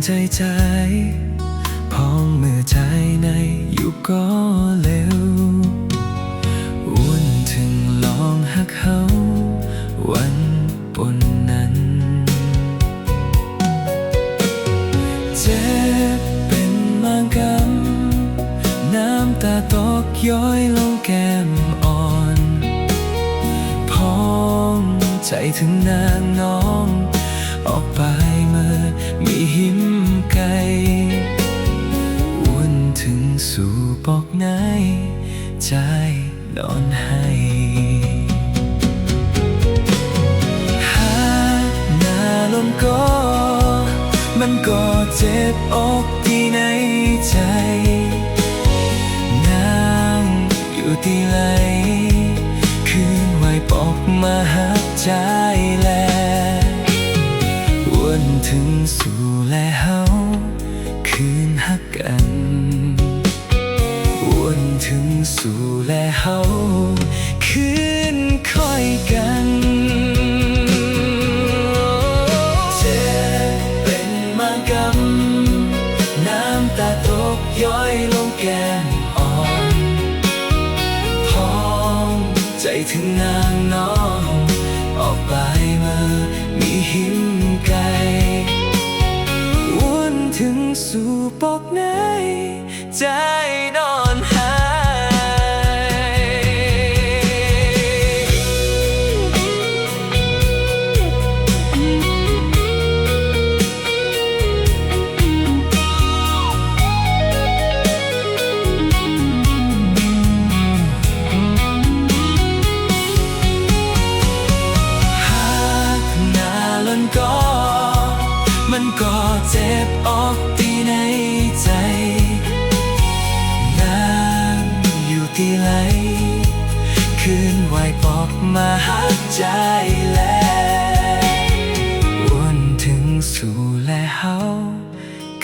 ใจพองเมื่อใจในอยู่ก็เร็ววุ่นถึงลองหักเขาวันปนนั้นเจ็บเป็นมางกำน้ำตาตกย้อยลงแก้มอ่อนพองใจถึงนางน้องออกไปเมื่อมีหิมไกลวุ่นถึงสู่ปอกไหนใจนอนให้หากหน้าลมก็มันก็เจ็บอกที่ในใจนั่งอยู่ที่ไหนคืนไว้ปอกมาหักใจแลวนถึงสู่แลเฮาคืนหักกันวนถึงสู่แลเฮาคืนคอยกันเจ็บเป็นมากำน้ำตาตกย้อยลงแก้มอ่อนพองใจถึงนางน้องออกไปเมื่อมีหิมไกลวนถึงสู่ปอกไหนใจนอนหายมันก็เจ็บอกที่ในใจน้ำอยู่ที่ไหลคืนไหวปอกมาหักใจแลวนถึงสู่แลเฮา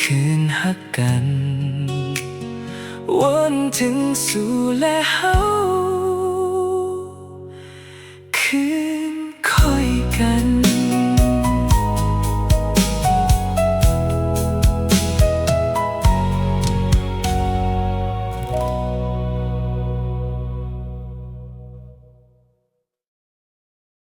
คืนหักกันวนถึงสู่แลเฮา